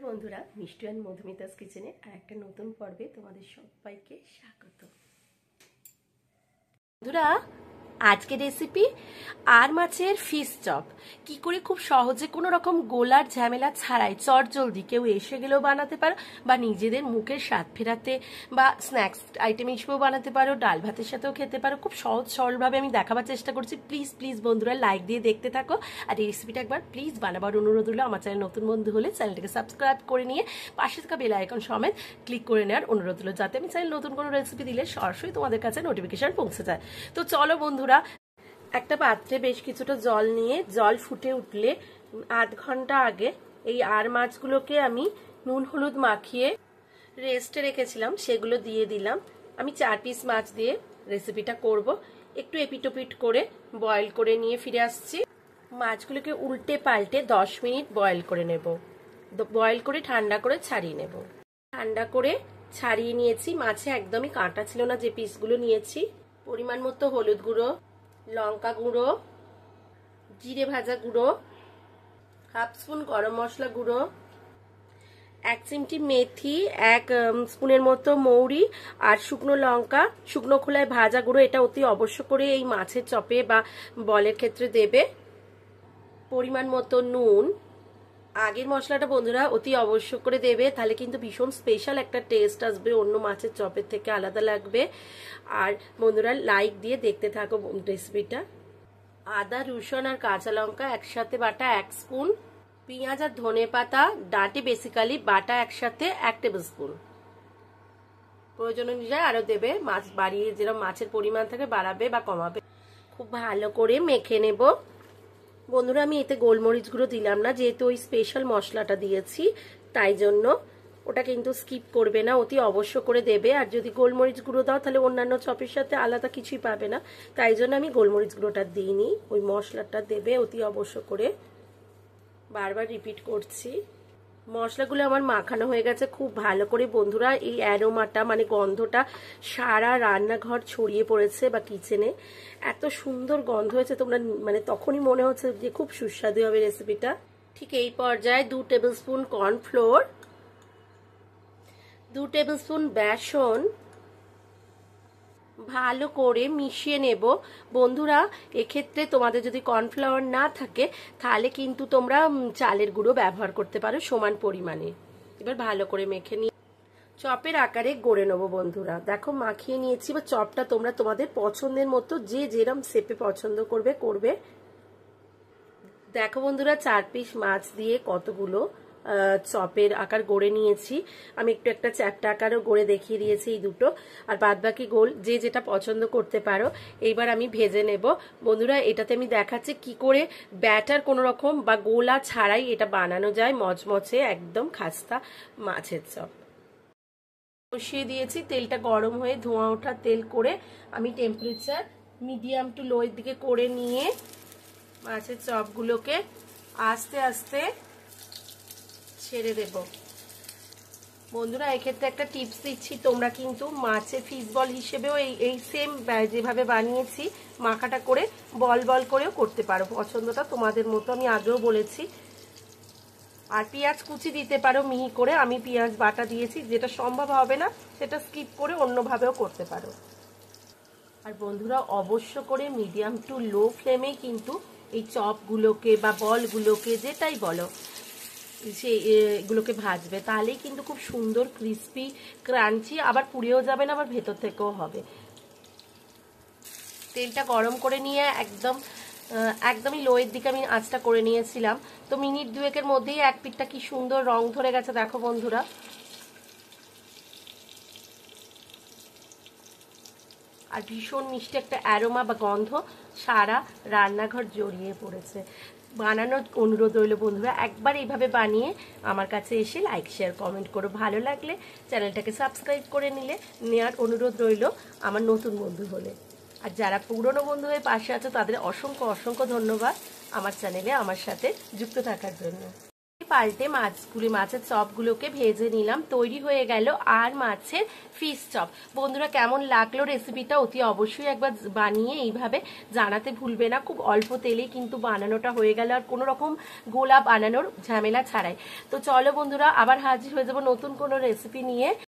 বন্ধুরা, মিষ্টি অ্যান্ড মধুমিতাস কিচেনে একটা নতুন পর্বে তোমাদের সবাইকে স্বাগত। বন্ধুরা, আজকের রেসিপি আর মাছের ফিশ চপ। কি করে খুব সহজে কোনো রকম গোলার ঝামেলা ছাড়াই চটজলদি কেউ এসে গেলেও বানাতে পারো, বা নিজেদের মুখের স্বাদ ফেরাতে বা স্ন্যাক্স আইটেম হিসেবেও বানাতে পারো, ডাল ভাতের সাথেও খেতে পারো। খুব সহজ সরলভাবে আমি দেখাবার চেষ্টা করছি। প্লিজ প্লিজ বন্ধুরা লাইক দিয়ে দেখতে থাকো, আর এই রেসিপিটা একবার প্লিজ বানাবার অনুরোধ হলো। আমার চ্যানেল নতুন বন্ধু হলে চ্যানেলটাকে সাবস্ক্রাইব করে নিয়ে পাশে থাকা বেল আইকন সমেত ক্লিক করে নেওয়ার অনুরোধ হলো, যাতে আমি চ্যানেল নতুন কোনো রেসিপি দিলে সরাসরি তোমাদের কাছে নোটিফিকেশন পৌঁছে যায়। তো চলো বন্ধুরা, একটা পাত্রে বেশ কিছুটা জল নিয়ে জল ফুটে উঠলে আধ ঘন্টা আগে এই আর মাছগুলোকে আমি নুন হলুদ মাখিয়ে রেস্টে রেখেছিলাম, সেগুলো দিয়ে দিলাম। আমি 4 পিস মাছ দিয়ে রেসিপিটা করব। একটু এপিটোপিট করে বয়েল করে নিয়ে ফিরে আসছি। মাছগুলোকে উল্টে পাল্টে 10 মিনিট বয়েল করে নেব। বয়েল করে ঠান্ডা করে ছাড়িয়ে নেব। ঠান্ডা করে ছাড়িয়ে নিয়েছি। মাছে একদমই কাঁটা ছিল না যে পিসগুলো নিয়েছি। পরিমাণ মতো হলুদ গুঁড়ো, লঙ্কা গুঁড়ো, জিরে ভাজা গুঁড়ো, হাফ স্পুন গরম মশলা গুঁড়ো, 1 চিমটি মেথি, 1 স্পুনের মতো মৌরি, আর শুকনো লঙ্কা শুকনো খোলায় ভাজা গুঁড়ো। এটা অতি অবশ্য করে এই মাছের চপে বা বলের ক্ষেত্রে দেবে। পরিমাণ মতো নুন। আগের মশলাটা বন্ধুরা অতি অবশ্য করে দেবে, তাহলে কিন্তু ভীষণ স্পেশাল একটা টেস্ট আসবে, অন্য মাছের চপের থেকে আলাদা লাগবে। আর বন্ধুরা লাইক দিয়ে দেখতে থাকো রেসিপিটা। আদা, রসুন আর কাঁচা লঙ্কা একসাথে বাটা 1 স্পুন, পেঁয়াজ আর ধনে পাতা ডাঁটি বেসিক্যালি বাটা একসাথে 1 টেবিল স্পুন। প্রয়োজন অনুযায়ী আরো দেবে, মাছ বাড়িয়ে যেরকম মাছের পরিমাণ থাকে বাড়াবে বা কমাবে। খুব ভালো করে মেখে নেব। বন্ধুরা, আমি এতে গোলমরিচ গুঁড়ো দিলাম না, যেহেতু ওই স্পেশাল মশলাটা দিয়েছি, তাই জন্য ওটা কিন্তু স্কিপ করবে না, অতি অবশ্য করে দেবে। আর যদি গোলমরিচ গুঁড়ো দাও তাহলে অন্যান্য চপের সাথে আলাদা কিছুই পাবে না, তাই জন্য আমি গোলমরিচ গুঁড়োটা দিইনি। ওই মশলাটা দেবে অতি অবশ্য করে। বারবার রিপিট করছি। মশলাগুলো আমার মাখানো হয়ে গেছে খুব ভালো করে বন্ধুরা। এই অ্যারোমাটা মানে গন্ধটা সারা রান্নাঘর ছড়িয়ে পড়েছে বা কিচেনে। এত সুন্দর গন্ধ হয়েছে, তোমরা মানে তখনই মনে হচ্ছে যে খুব সুস্বাদু হবে রেসিপিটা। ঠিক এই পর্যায়ে 2 tablespoon cornflour, 2 tablespoon বেসন ভালো করে মিশিয়ে নেব। বন্ধুরা, এক্ষেত্রে তোমাদের যদি কর্নফ্লাওয়ার না থাকে তাহলে কিন্তু তোমরা চালের গুঁড়ো ব্যবহার করতে পারো সমান পরিমাণে। এবার ভালো করে মেখে নিয়ে চপের আকারে গড়ে নেবো। বন্ধুরা দেখো মাখিয়ে নিয়েছি। বা চপটা তোমরা তোমাদের পছন্দের মতো যে যেরকম শেপে পছন্দ করবে। দেখো বন্ধুরা, 4 পিস মাছ দিয়ে কতগুলো চপের আকার গড়ে নিয়েছি। আমি একটু একটা চ্যাপ্টা আকারও গড়ে দেখিয়ে দিয়েছি এই দুটো, আর বাদ বাকি গোল যে যেটা পছন্দ করতে পারো। এইবার আমি ভেজে নেব। বন্ধুরা, এটাতে আমি দেখাচ্ছি কি করে ব্যাটার কোনো রকম বা গোলা ছাড়াই এটা বানানো যায় মচমচে একদম খাস্তা মাছের চপ। বসিয়ে দিয়েছি, তেলটা গরম হয়ে ধোঁয়া ওঠা তেল করে আমি টেম্পারেচার মিডিয়াম টু লো এর দিকে করে নিয়ে মাছের চপগুলোকে আস্তে আস্তে ছেড়ে দেব। বন্ধুরা, এক্ষেত্রে একটা টিপস দিচ্ছি, তোমরা কিন্তু মাছের ফিশ বল হিসেবেও এই সেম যেভাবে বানিয়েছি মাখাটা করে বল বল করেও করতে পারো, পছন্দটা তোমাদের মতো। আমি আগেও বলেছি। আর পেঁয়াজ কুচি দিতে পারো মিহি করে, আমি পেঁয়াজ বাটা দিয়েছি। যেটা সম্ভব হবে না সেটা স্কিপ করে অন্যভাবেও করতে পারো। আর বন্ধুরা, অবশ্য করে মিডিয়াম টু লো ফ্লেমেই কিন্তু এই চপগুলোকে বা বলগুলোকে যেটাই বলো এগুলোকে ভাজবে, তাহলেই কিন্তু খুব সুন্দর ক্রিস্পি ক্রাঞ্চি, আবার পুড়েও যাবে না, আবার ভেতর থেকেও হবে। তেলটা গরম করে নিয়ে একদমই লোয়ের দিকে আমি আঁচটা করে নিয়েছিলাম। তো মিনিট 2-এর মধ্যেই এক পিঠটা কি সুন্দর রং ধরে গেছে দেখো বন্ধুরা। আর ভীষণ মিষ্টি একটা অ্যারোমা বা গন্ধ সারা রান্নাঘর জড়িয়ে পড়েছে। বানানোর অনুরোধ রইল বন্ধুরা, একবার এইভাবে বানিয়ে আমার কাছে এসে লাইক শেয়ার কমেন্ট করো। ভালো লাগলে চ্যানেলটাকে সাবস্ক্রাইব করে নেওয়ার অনুরোধ রইল আমার নতুন বন্ধু হলে। আর যারা পুরনো বন্ধু হয়ে পাশে আছে তাদের অসংখ্য অসংখ্য ধন্যবাদ আমার চ্যানেলে আমার সাথে যুক্ত থাকার জন্য। পাল্টে মাছের চপগুলোকে ভেজে নিলাম। তৈরি হয়ে গেল আর মাছের ফিশ চপ। বন্ধুরা, কেমন লাগলো রেসিপিটা অতি অবশ্যই একবার বানিয়ে এইভাবে জানাতে ভুলবে না। খুব অল্প তেলে কিন্তু বানানোটা হয়ে গেল, আর কোনো রকম গোলা বানানোর ঝামেলা ছাড়াই। তো চলো বন্ধুরা, আবার হাজির হয়ে যাবো নতুন কোনো রেসিপি নিয়ে।